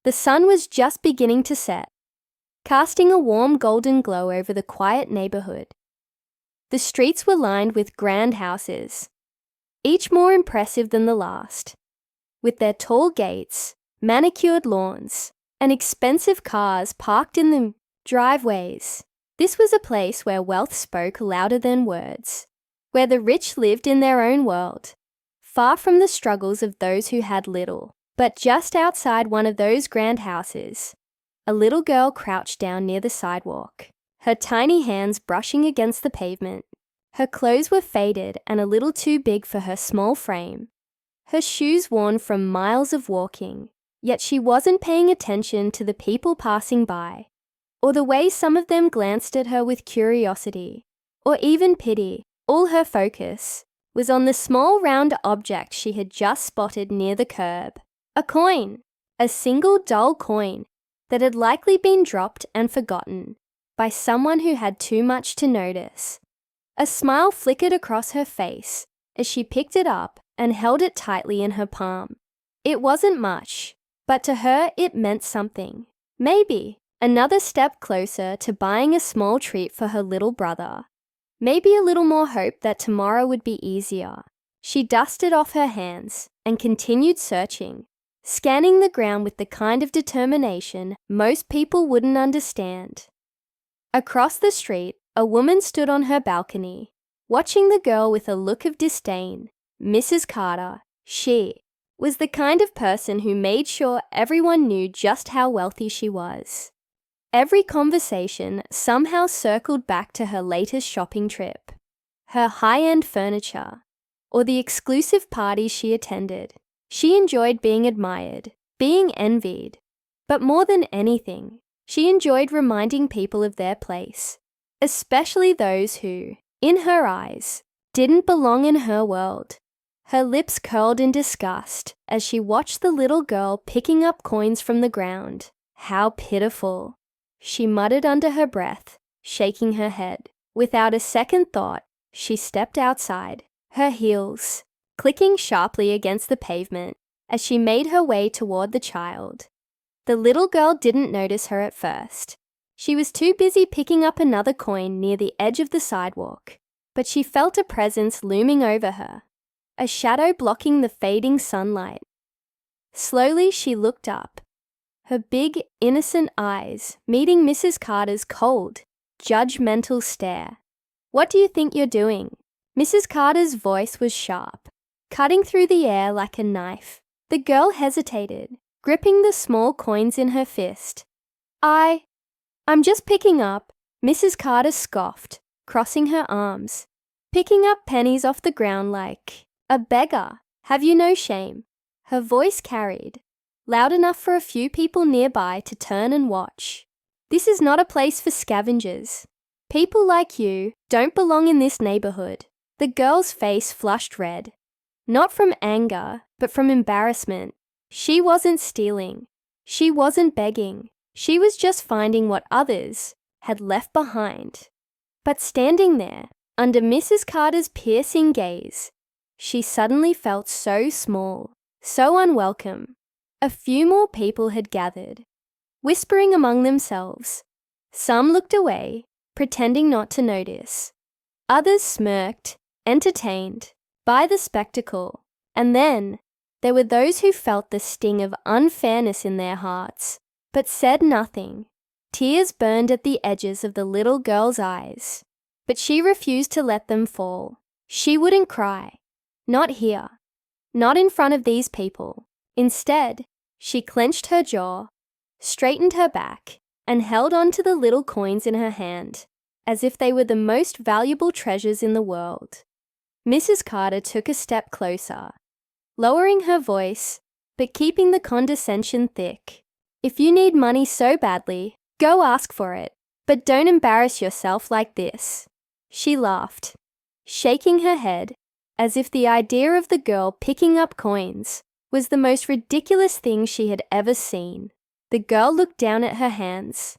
The sun was just beginning to set, casting a warm golden glow over the quiet neighborhood. The streets were lined with grand houses, each more impressive than the last, with their tall gates, manicured lawns, and expensive cars parked in the driveways. This was a place where wealth spoke louder than words, where the rich lived in their own world, far from the struggles of those who had little. But just outside one of those grand houses, a little girl crouched down near the sidewalk, her tiny hands brushing against the pavement. Her clothes were faded and a little too big for her small frame, her shoes worn from miles of walking, yet she wasn't paying attention to the people passing by, or the way some of them glanced at her with curiosity, or even pity. All her focus was on the small round object she had just spotted near the curb. A coin, a single dull coin that had likely been dropped and forgotten by someone who had too much to notice. A smile flickered across her face as she picked it up and held it tightly in her palm. It wasn't much, but to her it meant something. Maybe another step closer to buying a small treat for her little brother. Maybe a little more hope that tomorrow would be easier. She dusted off her hands and continued searching, scanning the ground with the kind of determination most people wouldn't understand. Across the street, a woman stood on her balcony, watching the girl with a look of disdain. Mrs. Carter, she was the kind of person who made sure everyone knew just how wealthy she was. Every conversation somehow circled back to her latest shopping trip, her high-end furniture, or the exclusive parties she attended. She enjoyed being admired, being envied, but more than anything, she enjoyed reminding people of their place, especially those who, in her eyes, didn't belong in her world. Her lips curled in disgust as she watched the little girl picking up coins from the ground. How pitiful, she muttered under her breath, shaking her head. Without a second thought, she stepped outside, her heels clicking sharply against the pavement as she made her way toward the child. The little girl didn't notice her at first. She was too busy picking up another coin near the edge of the sidewalk, but she felt a presence looming over her, a shadow blocking the fading sunlight. Slowly she looked up, her big, innocent eyes meeting Mrs. Carter's cold, judgmental stare. "What do you think you're doing?" Mrs. Carter's voice was sharp, cutting through the air like a knife. The girl hesitated, gripping the small coins in her fist. I'm just picking up," Mrs. Carter scoffed, crossing her arms. "Picking up pennies off the ground like a beggar. Have you no shame?" Her voice carried, loud enough for a few people nearby to turn and watch. "This is not a place for scavengers. People like you don't belong in this neighborhood." The girl's face flushed red, not from anger, but from embarrassment. She wasn't stealing. She wasn't begging. She was just finding what others had left behind. But standing there, under Mrs. Carter's piercing gaze, she suddenly felt so small, so unwelcome. A few more people had gathered, whispering among themselves. Some looked away, pretending not to notice. Others smirked, entertained by the spectacle. And then there were those who felt the sting of unfairness in their hearts, but said nothing. Tears burned at the edges of the little girl's eyes, but she refused to let them fall. She wouldn't cry. Not here. Not in front of these people. Instead, she clenched her jaw, straightened her back, and held on to the little coins in her hand, as if they were the most valuable treasures in the world. Mrs. Carter took a step closer, lowering her voice, but keeping the condescension thick. "If you need money so badly, go ask for it, but don't embarrass yourself like this." She laughed, shaking her head, as if the idea of the girl picking up coins was the most ridiculous thing she had ever seen. The girl looked down at her hands,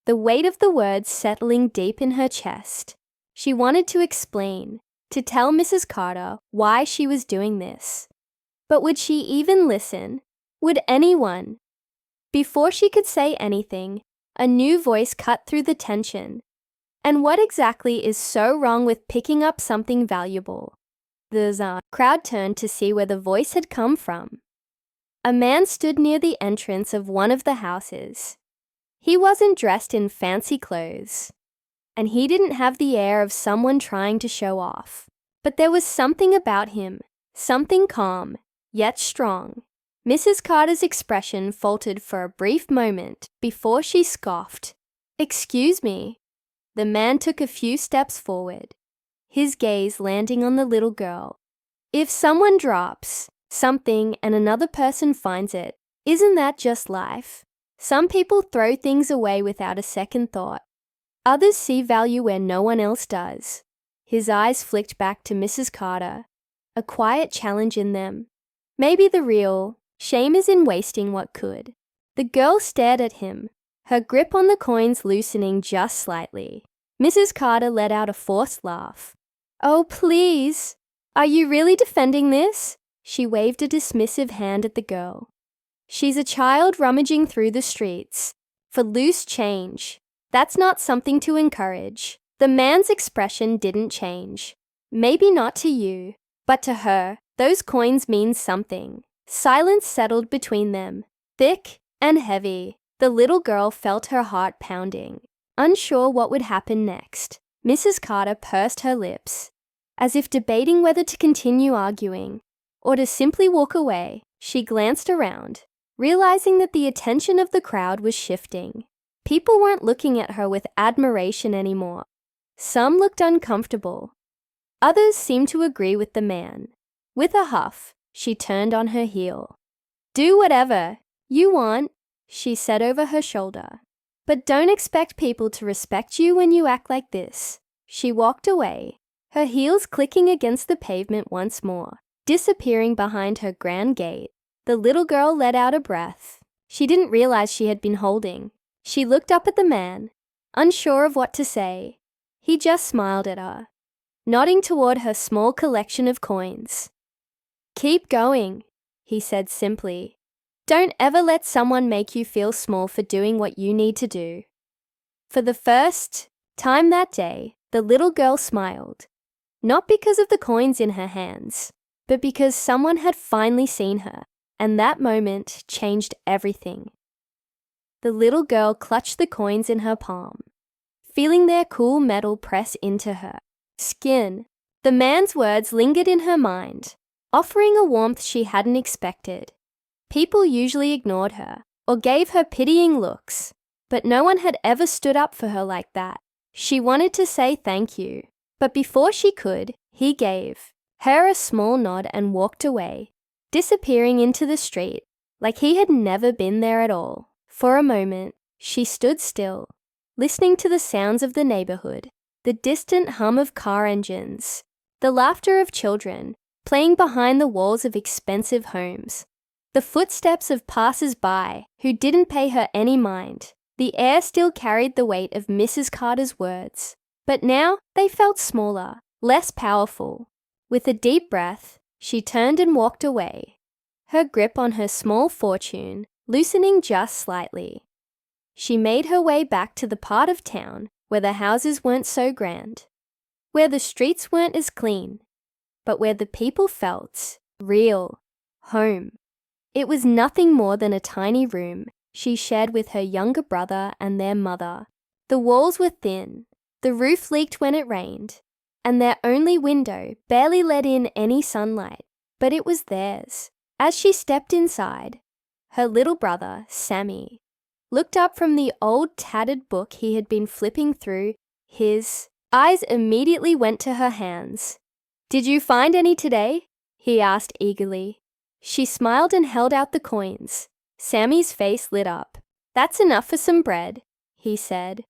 the weight of the words settling deep in her chest. She wanted to explain, to tell Mrs. Carter why she was doing this. But would she even listen? Would anyone? Before she could say anything, a new voice cut through the tension. "And what exactly is so wrong with picking up something valuable?" The crowd turned to see where the voice had come from. A man stood near the entrance of one of the houses. He wasn't dressed in fancy clothes, and he didn't have the air of someone trying to show off. But there was something about him, something calm, yet strong. Mrs. Carter's expression faltered for a brief moment before she scoffed. "Excuse me." The man took a few steps forward, his gaze landing on the little girl. "If someone drops something and another person finds it, isn't that just life? Some people throw things away without a second thought. Others see value where no one else does." His eyes flicked back to Mrs. Carter, a quiet challenge in them. "Maybe the real shame is in wasting what could." The girl stared at him, her grip on the coins loosening just slightly. Mrs. Carter let out a forced laugh. "Oh, please. Are you really defending this?" She waved a dismissive hand at the girl. "She's a child rummaging through the streets for loose change. That's not something to encourage." The man's expression didn't change. "Maybe not to you, but to her, those coins mean something." Silence settled between them, thick and heavy. The little girl felt her heart pounding, unsure what would happen next. Mrs. Carter pursed her lips, as if debating whether to continue arguing or to simply walk away. She glanced around, realizing that the attention of the crowd was shifting. People weren't looking at her with admiration anymore. Some looked uncomfortable. Others seemed to agree with the man. With a huff, she turned on her heel. "Do whatever you want," she said over her shoulder. "But don't expect people to respect you when you act like this." She walked away, her heels clicking against the pavement once more, disappearing behind her grand gate. The little girl let out a breath. She didn't realize she had been holding. She looked up at the man, unsure of what to say. He just smiled at her, nodding toward her small collection of coins. "Keep going," he said simply. "Don't ever let someone make you feel small for doing what you need to do." For the first time that day, the little girl smiled, not because of the coins in her hands, but because someone had finally seen her, and that moment changed everything. The little girl clutched the coins in her palm, feeling their cool metal press into her skin. The man's words lingered in her mind, offering a warmth she hadn't expected. People usually ignored her or gave her pitying looks, but no one had ever stood up for her like that. She wanted to say thank you, but before she could, he gave her a small nod and walked away, disappearing into the street like he had never been there at all. For a moment, she stood still, listening to the sounds of the neighborhood, the distant hum of car engines, the laughter of children playing behind the walls of expensive homes, the footsteps of passers-by who didn't pay her any mind. The air still carried the weight of Mrs. Carter's words, but now they felt smaller, less powerful. With a deep breath, she turned and walked away, her grip on her small fortune loosening just slightly. She made her way back to the part of town where the houses weren't so grand, where the streets weren't as clean, but where the people felt real, home. It was nothing more than a tiny room she shared with her younger brother and their mother. The walls were thin, the roof leaked when it rained, and their only window barely let in any sunlight, but it was theirs. As she stepped inside, her little brother, Sammy, looked up from the old tattered book he had been flipping through. His eyes immediately went to her hands. "Did you find any today?" he asked eagerly. She smiled and held out the coins. Sammy's face lit up. "That's enough for some bread," he said,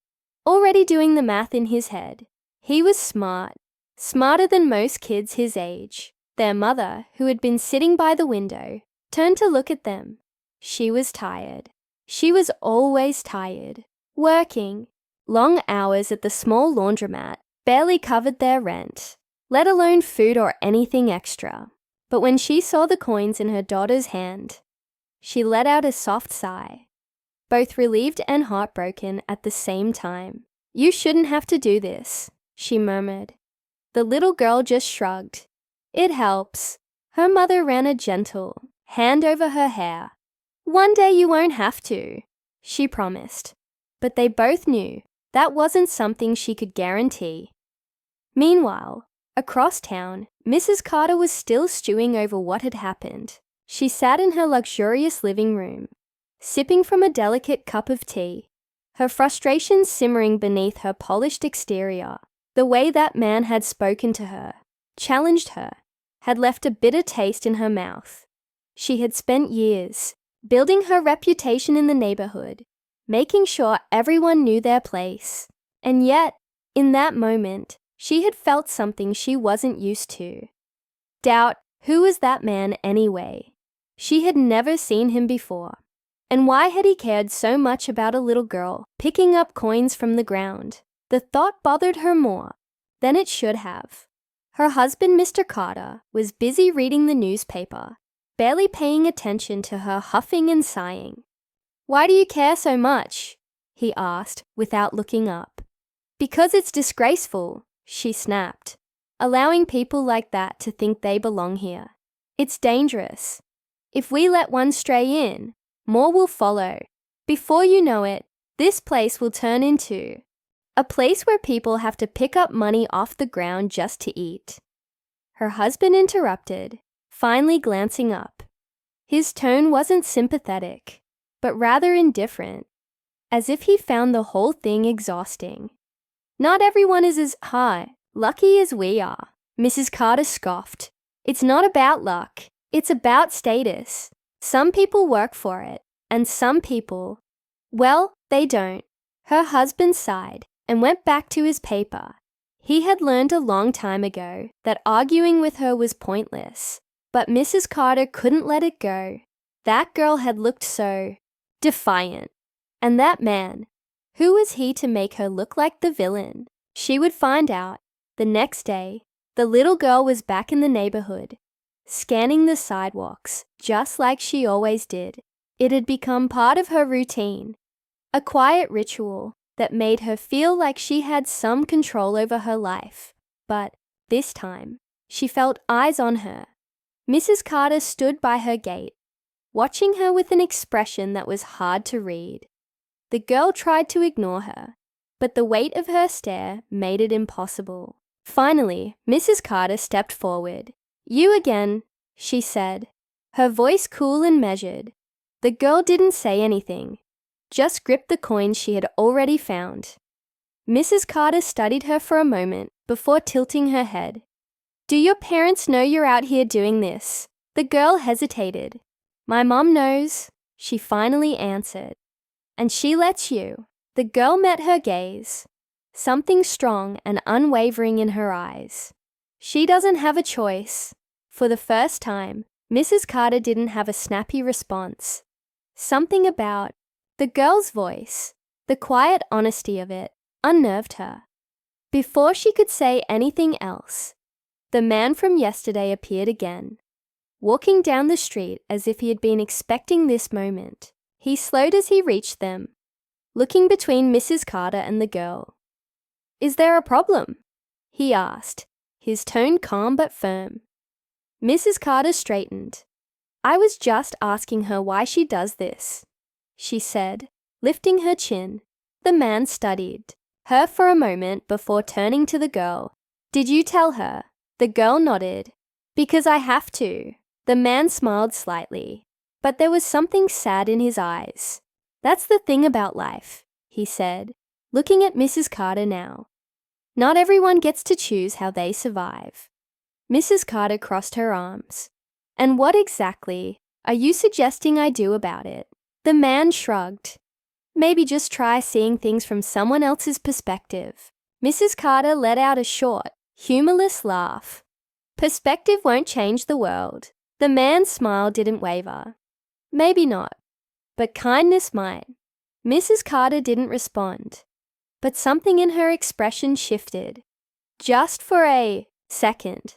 already doing the math in his head. He was smart, smarter than most kids his age. Their mother, who had been sitting by the window, turned to look at them. She was tired. She was always tired. Working. Long hours at the small laundromat barely covered their rent, let alone food or anything extra. But when she saw the coins in her daughter's hand, she let out a soft sigh. both relieved and heartbroken at the same time. "You shouldn't have to do this," she murmured. The little girl just shrugged. "It helps." Her mother ran a gentle hand over her hair. "One day you won't have to," she promised. But they both knew that wasn't something she could guarantee. Meanwhile, across town, Mrs. Carter was still stewing over what had happened. She sat in her luxurious living room, sipping from a delicate cup of tea, her frustration simmering beneath her polished exterior. The way that man had spoken to her, challenged her, had left a bitter taste in her mouth. She had spent years building her reputation in the neighborhood, making sure everyone knew their place. And yet, in that moment, she had felt something she wasn't used to. Doubt. Who was that man anyway? She had never seen him before. And why had he cared so much about a little girl picking up coins from the ground? The thought bothered her more than it should have. Her husband, Mr. Carter, was busy reading the newspaper, barely paying attention to her huffing and sighing. "Why do you care so much?" he asked without looking up. "Because it's disgraceful," she snapped, "allowing people like that to think they belong here. It's dangerous. If we let one stray in, more will follow. Before you know it, this place will turn into a place where people have to pick up money off the ground just to eat." Her husband interrupted, finally glancing up. His tone wasn't sympathetic, but rather indifferent, as if he found the whole thing exhausting. "Not everyone is as lucky as we are," Mrs. Carter scoffed. "It's not about luck. It's about status. Some people work for it, and some people, well, they don't." Her husband sighed and went back to his paper. He had learned a long time ago that arguing with her was pointless, but Mrs. Carter couldn't let it go. That girl had looked so defiant. And that man, who was he to make her look like the villain? She would find out. The next day, the little girl was back in the neighborhood, scanning the sidewalks just like she always did. It had become part of her routine, a quiet ritual that made her feel like she had some control over her life. But this time, she felt eyes on her. Mrs. Carter stood by her gate, watching her with an expression that was hard to read. The girl tried to ignore her, but the weight of her stare made it impossible. Finally, Mrs. Carter stepped forward. "You again," she said, her voice cool and measured. The girl didn't say anything, just gripped the coins she had already found. Mrs. Carter studied her for a moment before tilting her head. "Do your parents know you're out here doing this?" The girl hesitated. "My mom knows," she finally answered. "And she lets you." The girl met her gaze, something strong and unwavering in her eyes. "She doesn't have a choice." For the first time, Mrs. Carter didn't have a snappy response. Something about the girl's voice, the quiet honesty of it, unnerved her. Before she could say anything else, the man from yesterday appeared again, walking down the street as if he had been expecting this moment. He slowed as he reached them, looking between Mrs. Carter and the girl. "Is there a problem?" he asked, his tone calm but firm. Mrs. Carter straightened. "I was just asking her why she does this," she said, lifting her chin. The man studied her for a moment before turning to the girl. "Did you tell her?" The girl nodded. "Because I have to." The man smiled slightly, but there was something sad in his eyes. "That's the thing about life," he said, looking at Mrs. Carter now. "Not everyone gets to choose how they survive." Mrs. Carter crossed her arms. "And what exactly are you suggesting I do about it?" The man shrugged. "Maybe just try seeing things from someone else's perspective." Mrs. Carter let out a short, humorless laugh. "Perspective won't change the world." The man's smile didn't waver. "Maybe not, but kindness might." Mrs. Carter didn't respond, but something in her expression shifted. Just for a second.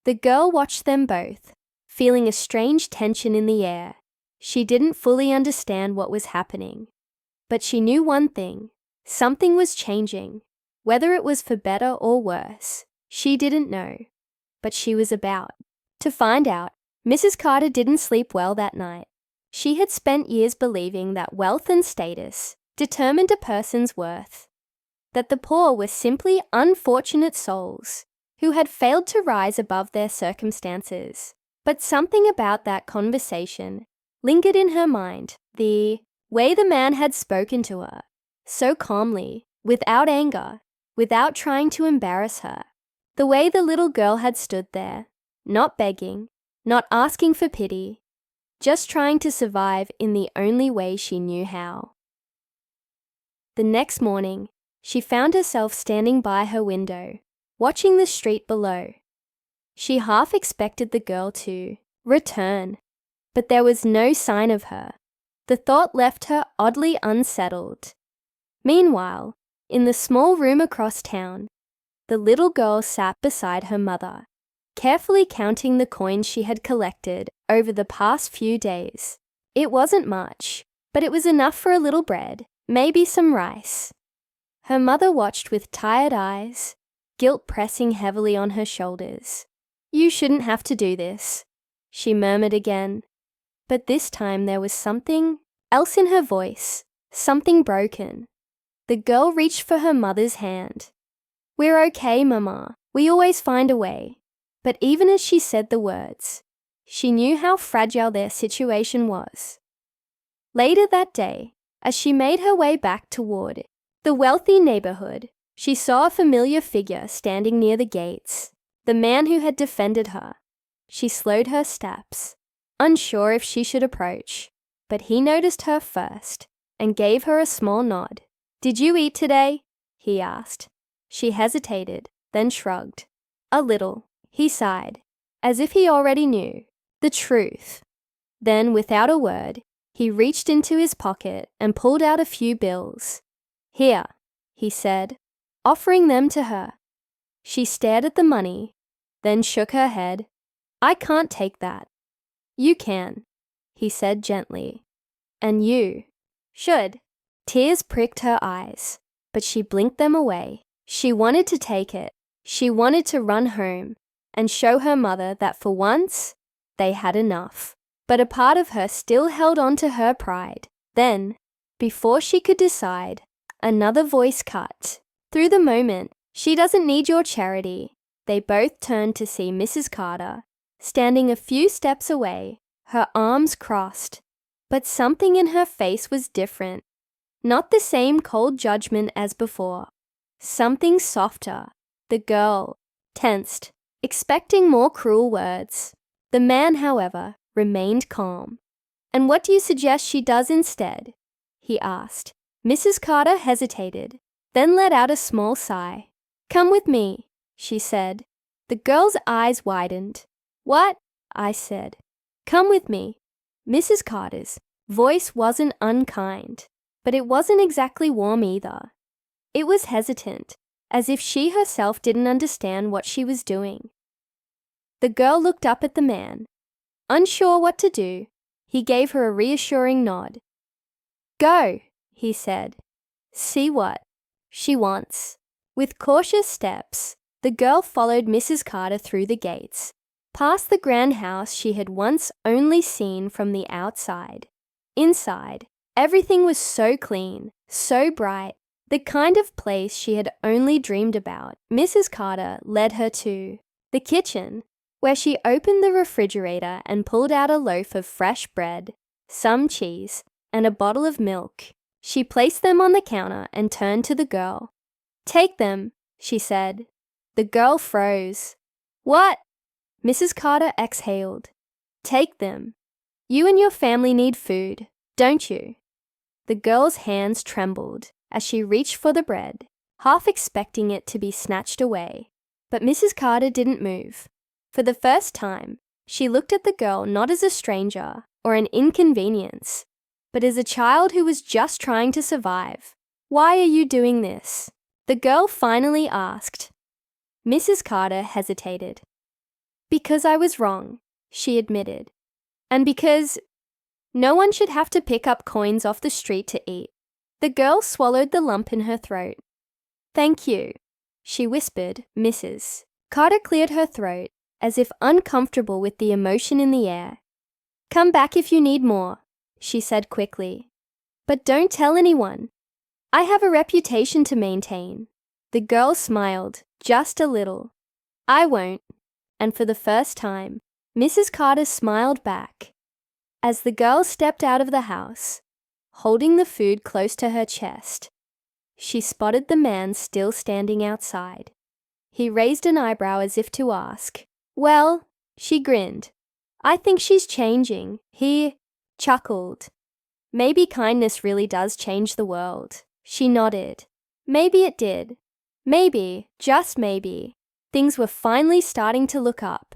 The girl watched them both, feeling a strange tension in the air. She didn't fully understand what was happening, But she knew one thing. Something was changing. Whether it was for better or worse, she didn't know. But she was about to find out. Mrs. Carter didn't sleep well that night. She had spent years believing that wealth and status determined a person's worth, that the poor were simply unfortunate souls who had failed to rise above their circumstances. But something about that conversation lingered in her mind. The way the man had spoken to her, so calmly, without anger, without trying to embarrass her. The way the little girl had stood there, not begging, not asking for pity, just trying to survive in the only way she knew how. The next morning, she found herself standing by her window, watching the street below. She half expected the girl to return, but there was no sign of her. The thought left her oddly unsettled. Meanwhile, in the small room across town, the little girl sat beside her mother, carefully counting the coins she had collected over the past few days. It wasn't much, but it was enough for a little bread, maybe some rice. Her mother watched with tired eyes, guilt pressing heavily on her shoulders. "You shouldn't have to do this," she murmured again. But this time there was something else in her voice, something broken. The girl reached for her mother's hand. "We're okay, Mama. We always find a way." But even as she said the words, she knew how fragile their situation was. Later that day, as she made her way back toward the wealthy neighborhood, she saw a familiar figure standing near the gates, the man who had defended her. She slowed her steps, unsure if she should approach, but he noticed her first and gave her a small nod. "Did you eat today?" he asked. She hesitated, then shrugged. "A little." He sighed, as if he already knew the truth. Then, without a word, he reached into his pocket and pulled out a few bills. "Here," he said, offering them to her. She stared at the money, then shook her head. "I can't take that." "You can," he said gently. "And you should." Tears pricked her eyes, but she blinked them away. She wanted to take it. She wanted to run home and show her mother that for once, they had enough. But a part of her still held on to her pride. Then, before she could decide, another voice cut through the moment. "She doesn't need your charity." They both turned to see Mrs. Carter, standing a few steps away, her arms crossed. But something in her face was different. Not the same cold judgment as before. Something softer. The girl tensed, expecting more cruel words. The man, however, remained calm. "And what do you suggest she does instead?" he asked. Mrs. Carter hesitated, then let out a small sigh. "Come with me," she said. The girl's eyes widened. "What?" I said. "Come with me." Mrs. Carter's voice wasn't unkind, but it wasn't exactly warm either. It was hesitant, as if she herself didn't understand what she was doing. The girl looked up at the man. Unsure what to do, he gave her a reassuring nod. "Go," he said. "See what she wants." With cautious steps, the girl followed Mrs. Carter through the gates, past the grand house she had once only seen from the outside. Inside, everything was so clean, so bright, the kind of place she had only dreamed about. Mrs. Carter led her to the kitchen, where she opened the refrigerator and pulled out a loaf of fresh bread, some cheese, and a bottle of milk. She placed them on the counter and turned to the girl. "Take them," she said. The girl froze. "What?" Mrs. Carter exhaled. "Take them. You and your family need food, don't you?" The girl's hands trembled as she reached for the bread, half expecting it to be snatched away. But Mrs. Carter didn't move. For the first time, she looked at the girl not as a stranger or an inconvenience, but as a child who was just trying to survive. "Why are you doing this?" the girl finally asked. Mrs. Carter hesitated. "Because I was wrong," she admitted. "And because no one should have to pick up coins off the street to eat." The girl swallowed the lump in her throat. "Thank you," she whispered, "Mrs." Carter cleared her throat, as if uncomfortable with the emotion in the air. "Come back if you need more," she said quickly. "But don't tell anyone. I have a reputation to maintain." The girl smiled, just a little. "I won't." And for the first time, Mrs. Carter smiled back. As the girl stepped out of the house, holding the food close to her chest, she spotted the man still standing outside. He raised an eyebrow as if to ask, "Well?" She grinned. "I think she's changing." He chuckled. "Maybe kindness really does change the world." She nodded. Maybe it did. Maybe, just maybe, things were finally starting to look up.